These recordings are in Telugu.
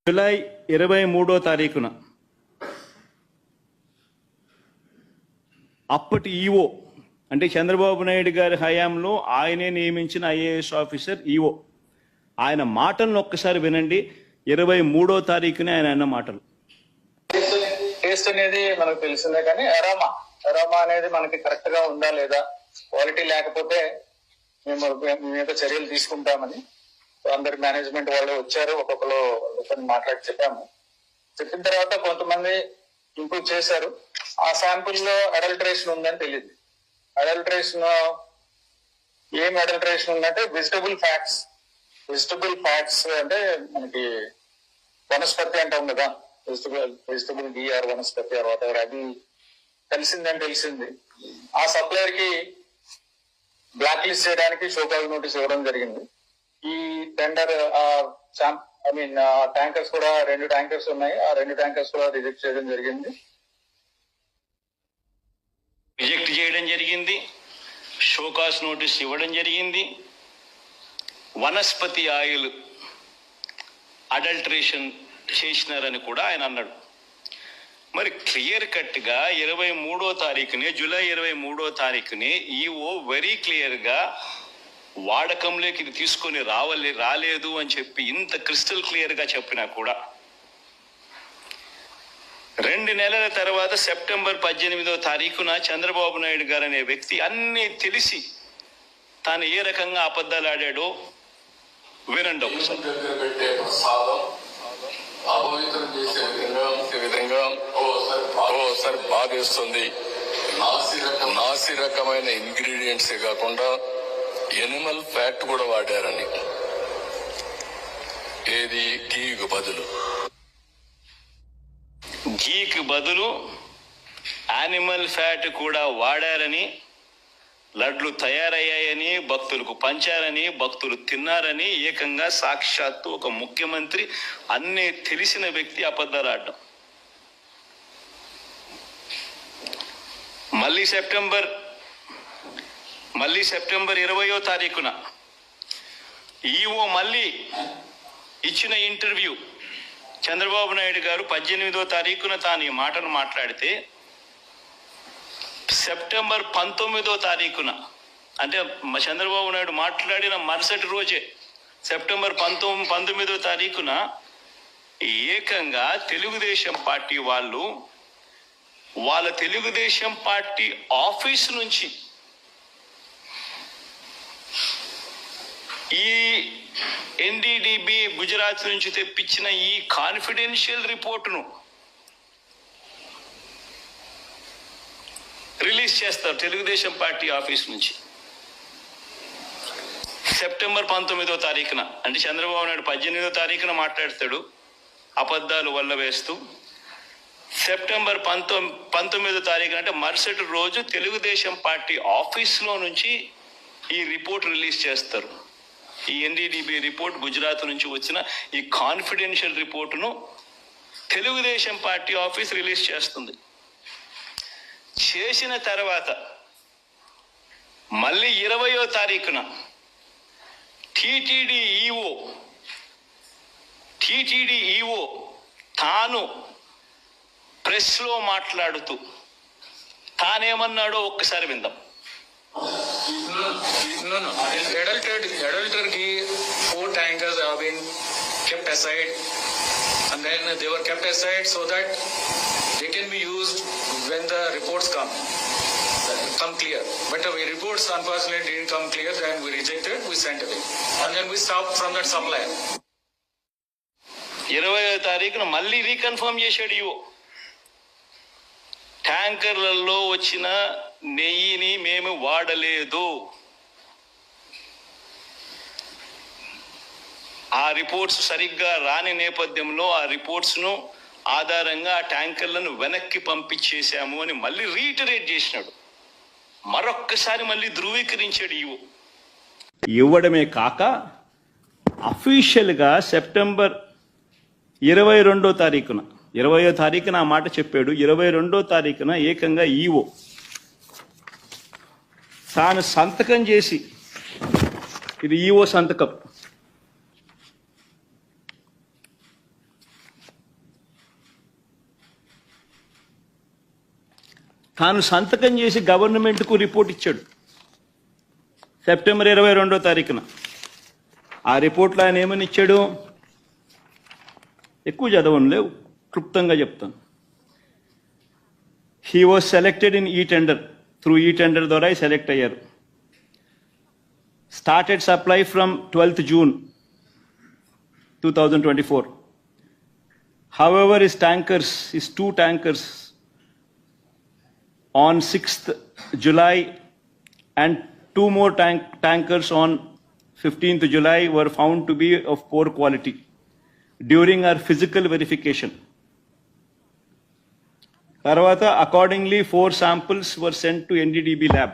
జూలై 23వ తారీఖున అప్పటి ఈఓ అంటే చంద్రబాబు నాయుడు గారి హయాంలో ఆయనే నియమించిన ఐఏఎస్ ఆఫీసర్ ఈఓ ఆయన మాటలను ఒక్కసారి వినండి. 23వ తారీఖునే ఆయన అన్న మాటలు. టేస్ట్ అనేది మనకు తెలిసిందే, కానీ అరోమా అనేది మనకి కరెక్ట్ గా ఉందా లేదా, క్వాలిటీ లేకపోతే మేము మీద చర్యలు తీసుకుంటామని అందరి మేనేజ్మెంట్ వాళ్ళు వచ్చారు. ఒక్కొక్కరు మాట్లాడి చెప్పిన తర్వాత కొంతమంది ఇంప్రూవ్ చేశారు. ఆ శాంపుల్ లో అడల్టరేషన్ ఉందని తెలియదు. ఏం అడల్టరేషన్ ఉందంటే వెజిటబుల్ ఫ్యాట్స్ అంటే మనకి వనస్పతి అంటాం కదా, వెజిటబుల్ డిఆర్ వనస్పతి వాటెవర్, అది తెలిసింది. ఆ సప్లయర్ కి బ్లాక్ లిస్ట్ చేయడానికి షోకాజ్ నోటీస్ ఇవ్వడం జరిగింది. ఈ టెండర్ ట్యాంకర్స్ కూడా 2 ట్యాంకర్స్ ఉన్నాయి, ఆ 2 ట్యాంకర్స్ కూడా రిజెక్ట్ చేయడం జరిగింది. షోకాజ్ నోటీస్ ఇవ్వడం జరిగింది. వనస్పతి ఆయిల్ అడల్టరేషన్ చేసినారని కూడా ఆయన అన్నాడు. మరి క్లియర్ కట్ గా 23వ తారీఖునే జూలై 23వ తారీఖునే ఈఓ వెరీ క్లియర్ గా వాడకంలోకి ఇది తీసుకొని రాలేదు అని చెప్పి ఇంత క్రిస్టల్ క్లియర్ గా చెప్పినా కూడా 2 నెలల తర్వాత సెప్టెంబర్ 18వ తారీఖున చంద్రబాబు నాయుడు గారు అనే వ్యక్తి అన్నీ తెలిసి తాను ఏ రకంగా అబద్ధాలు ఆడాడో వినండి ఒకసారి. బాధేస్తుంది. నాసి రకమైన ఇంగ్రీడియంట్సే కాకుండా ఎనిమల్ ఫ్యాట్ కూడా వాడారని, ఏది గీకు బదులు యానిమల్ ఫ్యాట్ కూడా వాడారని, లడ్లు తయారయ్యాయని, భక్తులకు పంచారని, భక్తులు తిన్నారని, ఏకంగా సాక్షాత్తు ఒక ముఖ్యమంత్రి అన్నీ తెలిసిన వ్యక్తి అబద్ధాలు ఆడడం. మళ్ళీ సెప్టెంబర్ 20వ తారీఖున ఈఓ మళ్ళీ ఇచ్చిన ఇంటర్వ్యూ, చంద్రబాబు నాయుడు గారు 18వ తారీఖున తాను ఈ మాటను మాట్లాడితే సెప్టెంబర్ 19వ తారీఖున అంటే చంద్రబాబు నాయుడు మాట్లాడిన మరుసటి రోజే సెప్టెంబర్ 19వ తారీఖున ఏకంగా తెలుగుదేశం పార్టీ వాళ్ళు వాళ్ళ తెలుగుదేశం పార్టీ ఆఫీస్ నుంచి ఈ ఎన్డీడీబీ గుజరాత్ నుంచి తెప్పించిన ఈ కాన్ఫిడెన్షియల్ రిపోర్టును రిలీజ్ చేస్తారు తెలుగుదేశం పార్టీ ఆఫీస్ నుంచి. సెప్టెంబర్ 19వ తారీఖున అంటే చంద్రబాబు నాయుడు 18వ తారీఖున మాట్లాడతాడు అబద్ధాలు వల్ల వేస్తూ. సెప్టెంబర్ 19వ తారీఖున అంటే మరుసటి రోజు తెలుగుదేశం పార్టీ ఆఫీస్లో నుంచి ఈ రిపోర్ట్ రిలీజ్ చేస్తారు. ఈ ఎన్డీడీబీ రిపోర్ట్, గుజరాత్ నుంచి వచ్చిన ఈ కాన్ఫిడెన్షియల్ రిపోర్టును తెలుగుదేశం పార్టీ ఆఫీస్ రిలీజ్ చేస్తుంది. చేసిన తర్వాత మళ్ళీ 20వ తారీఖున టీటీడీ ఈఓ తాను ప్రెస్లో మాట్లాడుతూ తానేమన్నాడో ఒక్కసారి విందాం. Adulter ki 4 tankers have been kept aside, and then they were kept aside so that they can be used when the reports come clear. But the reports unfortunately didn't come clear, then we rejected, we sent away, and then we stopped from that supplier. 20వ తారీఖున మళ్ళీ రీకన్ఫర్మ్ చేశాడు ఇవో. ట్యాంకర్లలో వచ్చిన నెయ్యిని మేము వాడలేదు. ఆ రిపోర్ట్స్ సరిగ్గా రాని నేపథ్యంలో ఆ రిపోర్ట్స్ను ఆధారంగా ఆ ట్యాంకర్లను వెనక్కి పంపించేశాము అని మళ్ళీ రీటరేట్ చేసినాడు. మరొక్కసారి మళ్ళీ ధృవీకరించాడు ఈవో. ఇవ్వడమే కాక అఫీషియల్గా సెప్టెంబర్ 22వ తారీఖున 20వ తారీఖున ఆ మాట చెప్పాడు. 22వ తారీఖున ఏకంగా ఈవో తాను సంతకం చేసి, ఇది ఈవో సంతకం, తాను సంతకం చేసి గవర్నమెంట్కు రిపోర్ట్ ఇచ్చాడు సెప్టెంబర్ 22వ తారీఖున. ఆ రిపోర్ట్లో ఆయన ఏమని ఇచ్చాడు? ఎక్కువ చదవను, లేవు, క్లుప్తంగా చెప్తాను. హీ వాజ్ సెలెక్టెడ్ ఇన్ ఈ టెండర్, త్రూ ఈ టెండర్ ద్వారా సెలెక్ట్ అయ్యారు. Started supply from 12th June 2024. However, his two tankers on 6th July and two more tankers on 15th July were found to be of poor quality during our physical verification. Tarvata, accordingly, 4 samples were sent to NDDB lab.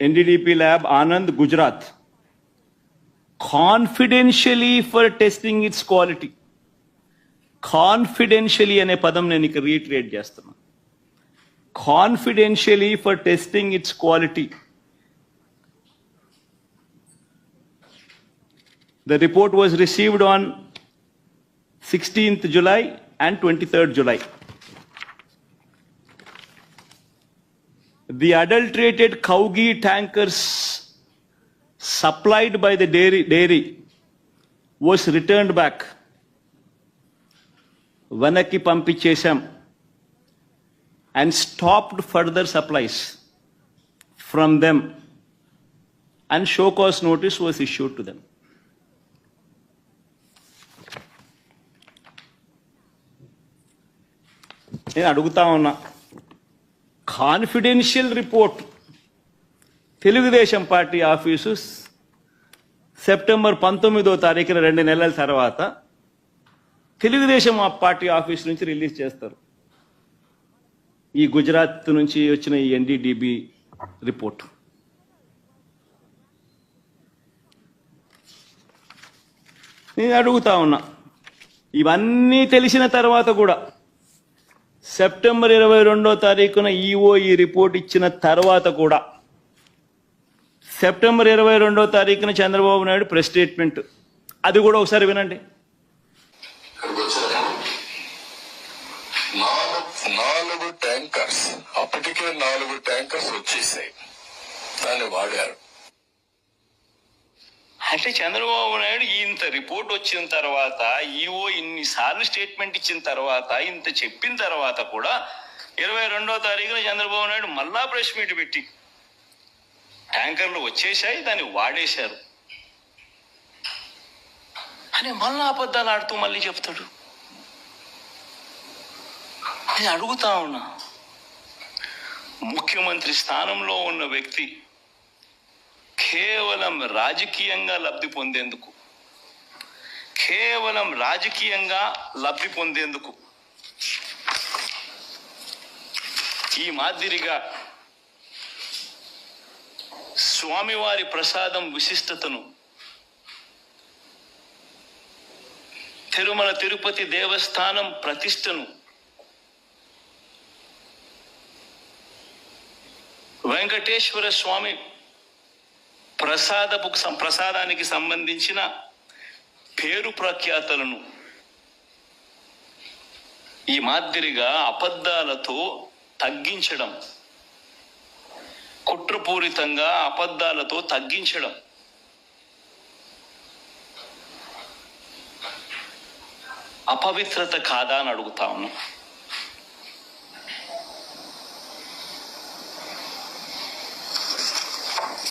NDDP lab, Anand, Gujarat, confidentially for testing its quality. Confidentially అనే పదం నేను ఇక్కడ రీట్రేట్ చేస్తున్నా. Confidentially for testing its quality. The report was received on 16th July and 23rd July. The adulterated cow ghee tankers supplied by the dairy was returned back. Vanaki పంపించేశాం and stopped further supplies from them, and show cause notice was issued to them. నేను అడుగుతా ఉన్నా, confidential report Telugu Desam party office September 19వ తారీఖున 2 నెలల తర్వాత తెలుగుదేశం పార్టీ ఆఫీస్ నుంచి రిలీజ్ చేస్తారు. ఈ గుజరాత్ నుంచి వచ్చిన ఈ ఎన్డీడీబీ రిపోర్ట్. నేను అడుగుతా ఉన్నా, ఇవన్నీ తెలిసిన తర్వాత కూడా సెప్టెంబర్ 22వ తారీఖున ఈఓ ఈ రిపోర్ట్ ఇచ్చిన తర్వాత కూడా సెప్టెంబర్ 22వ తారీఖున చంద్రబాబు నాయుడు ప్రెస్ స్టేట్మెంట్, అది కూడా ఒకసారి వినండి. నాలుగు ట్యాంకర్స్, అప్పటికే 4 ట్యాంకర్స్ వచ్చేసాయి, దాన్ని వాడారు. అంటే చంద్రబాబు నాయుడు ఇంత రిపోర్ట్ వచ్చిన తర్వాత, ఈఓ ఇన్నిసార్లు స్టేట్మెంట్ ఇచ్చిన తర్వాత, ఇంత చెప్పిన తర్వాత కూడా 22వ తారీఖున చంద్రబాబు నాయుడు మళ్ళా ప్రెస్ మీట్ పెట్టి ట్యాంకర్లు వచ్చేసాయి, దాన్ని వాడేశారు అని మళ్ళా అబద్ధాలు ఆడుతూ మళ్ళీ చెప్తాడు. నేను అడుగుతా ఉన్నా, ముఖ్యమంత్రి స్థానంలో ఉన్న వ్యక్తి కేవలం రాజకీయంగా లబ్ధి పొందేందుకు ఈ మాదిరిగా స్వామివారి ప్రసాదం విశిష్టతను, తిరుమల తిరుపతి దేవస్థానం ప్రతిష్టను, వెంకటేశ్వర స్వామి ప్రసాదానికి సంబంధించిన పేరు ప్రఖ్యాతలను ఈ మాదిరిగా అబద్ధాలతో తగ్గించడం, కుట్రపూరితంగా అబద్ధాలతో తగ్గించడం అపవిత్రత కాదా అని అడుగుతా ఉన్నాం.